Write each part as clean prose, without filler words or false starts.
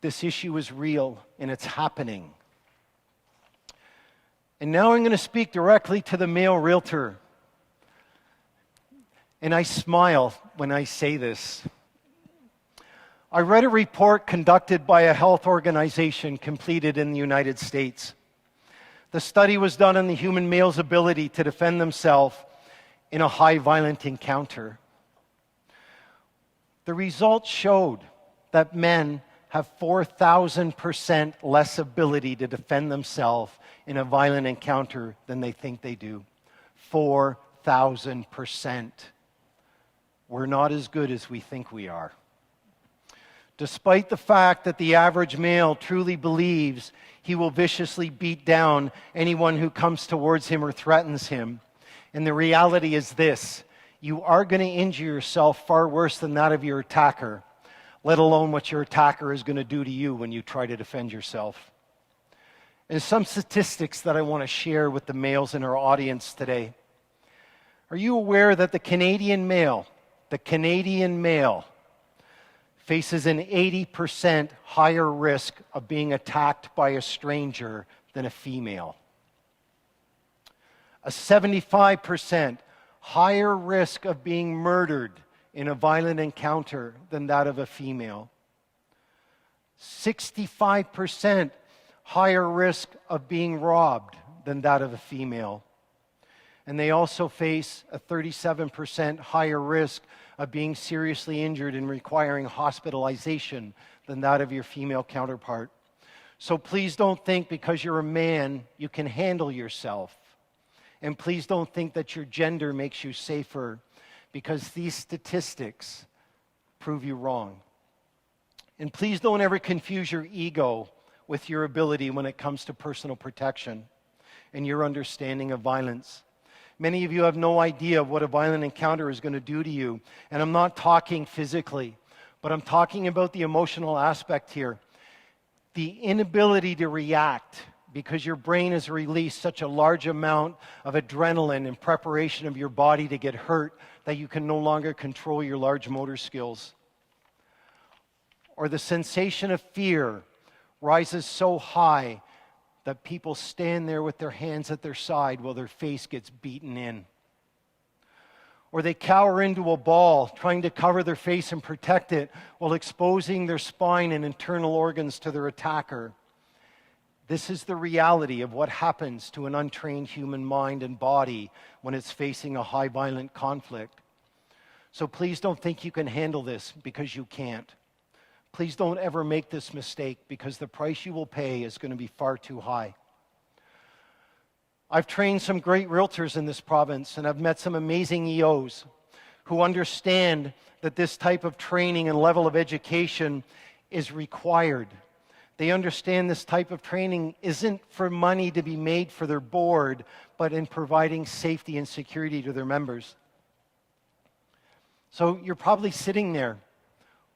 this issue is real and it's happening. And now I'm going to speak directly to the male realtor. And I smile when I say this. I read a report conducted by a health organization completed in the United States. The study was done on the human male's ability to defend themselves in a high violent encounter. The results showed that men have 4,000% less ability to defend themselves in a violent encounter than they think they do. 4,000%. We're not as good as we think we are. Despite the fact that the average male truly believes he will viciously beat down anyone who comes towards him or threatens him. And the reality is this: you are going to injure yourself far worse than that of your attacker, let alone what your attacker is going to do to you when you try to defend yourself. And some statistics that I want to share with the males in our audience today. Are you aware that the Canadian male faces an 80% higher risk of being attacked by a stranger than a female? A 75% higher risk of being murdered in a violent encounter than that of a female. 65% higher risk of being robbed than that of a female. And they also face a 37% higher risk of being seriously injured and requiring hospitalization than that of your female counterpart. So please don't think because you're a man you can handle yourself. And please don't think that your gender makes you safer, because these statistics prove you wrong. And please don't ever confuse your ego with your ability when it comes to personal protection and your understanding of violence. Many of you have no idea what a violent encounter is going to do to you. And I'm not talking physically, but I'm talking about the emotional aspect here. The inability to react because your brain has released such a large amount of adrenaline in preparation of your body to get hurt that you can no longer control your large motor skills. Or the sensation of fear rises so high that people stand there with their hands at their side while their face gets beaten in. Or they cower into a ball, trying to cover their face and protect it while exposing their spine and internal organs to their attacker. This is the reality of what happens to an untrained human mind and body when it's facing a high violent conflict. So please don't think you can handle this, because you can't. Please don't ever make this mistake, because the price you will pay is going to be far too high. I've trained some great realtors in this province, and I've met some amazing EOs who understand that this type of training and level of education is required. They understand this type of training isn't for money to be made for their board, but in providing safety and security to their members. So you're probably sitting there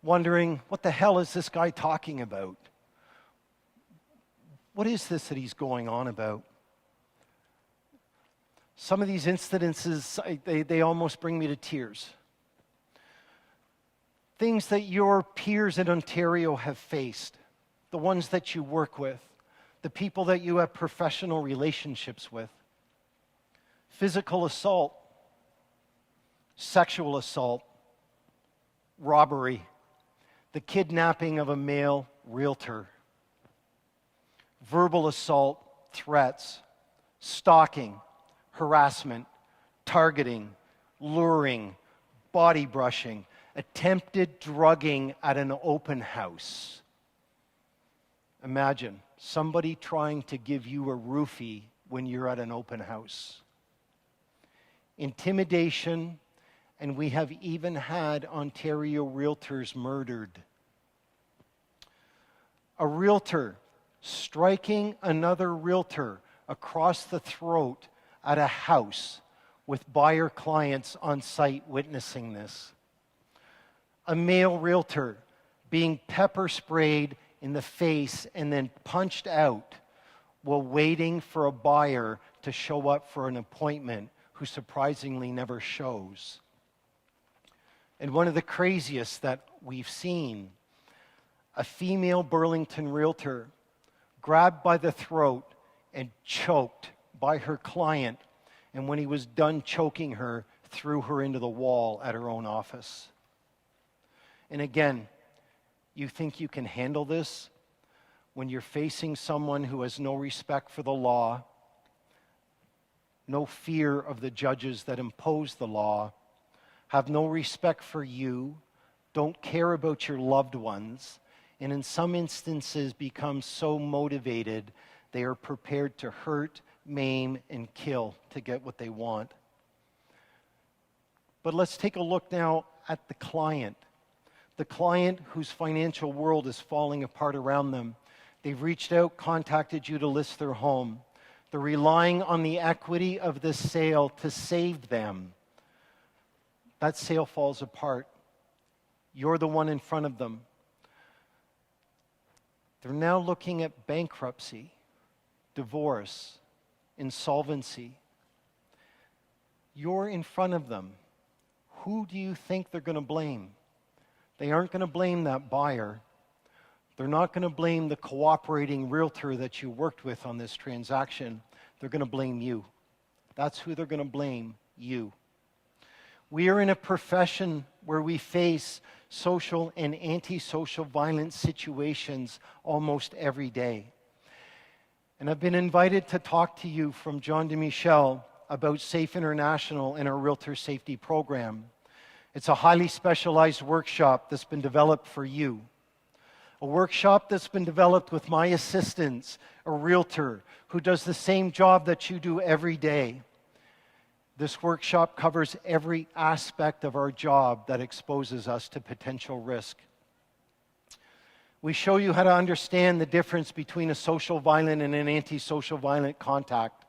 wondering, what the hell is this guy talking about? What is this that he's going on about? Some of these incidences, they almost bring me to tears. Things that your peers in Ontario have faced, the ones that you work with, the people that you have professional relationships with. Physical assault, sexual assault, robbery, the kidnapping of a male realtor, verbal assault, threats, stalking, harassment, targeting, luring, body brushing, attempted drugging at an open house. Imagine somebody trying to give you a roofie when you're at an open house. Intimidation, and we have even had Ontario realtors murdered. A realtor striking another realtor across the throat at a house with buyer clients on site witnessing this. A male realtor being pepper sprayed in the face and then punched out while waiting for a buyer to show up for an appointment who surprisingly never shows. And one of the craziest that we've seen, a female Burlington realtor grabbed by the throat and choked by her client, and when he was done choking her, threw her into the wall at her own office. And again, you think you can handle this when you're facing someone who has no respect for the law, no fear of the judges that impose the law, have no respect for you, don't care about your loved ones, and in some instances become so motivated they are prepared to hurt, maim, and kill to get what they want. But let's take a look now at the client whose financial world is falling apart around them. They've reached out, contacted you to list their home. They're relying on the equity of this sale to save them. That sale falls apart. You're the one in front of them. They're now looking at bankruptcy, divorce, insolvency. You're in front of them. Who do you think they're going to blame? They aren't going to blame that buyer. They're not going to blame the cooperating realtor that you worked with on this transaction. They're going to blame you. That's who they're going to blame, you. We are in a profession where we face social and antisocial violence situations almost every day. And I've been invited to talk to you from John DeMichel about Safe International and our REALTOR Safety program. It's a highly specialized workshop that's been developed for you. A workshop that's been developed with my assistants, a realtor who does the same job that you do every day. This workshop covers every aspect of our job that exposes us to potential risk. We show you how to understand the difference between a social violent and an antisocial violent contact.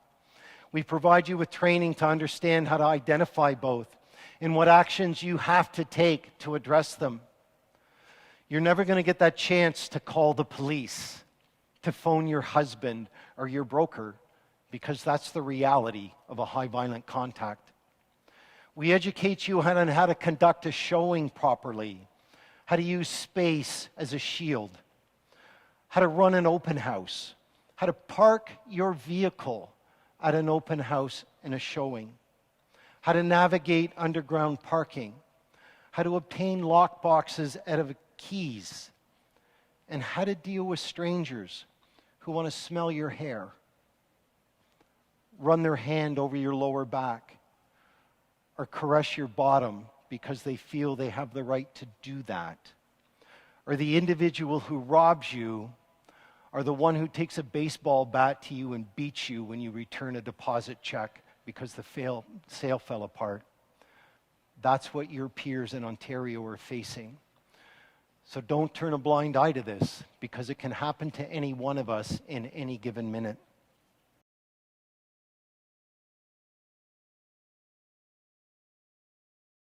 We provide you with training to understand how to identify both and what actions you have to take to address them. You're never going to get that chance to call the police, to phone your husband or your broker, because that's the reality of a high violent contact. We educate you on how to conduct a showing properly, how to use space as a shield, how to run an open house, how to park your vehicle at an open house and a showing, how to navigate underground parking, how to obtain lock boxes out of keys, and how to deal with strangers who want to smell your hair, run their hand over your lower back, or caress your bottom because they feel they have the right to do that. Or the individual who robs you, or the one who takes a baseball bat to you and beats you when you return a deposit check because the sale fell apart. That's what your peers in Ontario are facing. So don't turn a blind eye to this, because it can happen to any one of us in any given minute.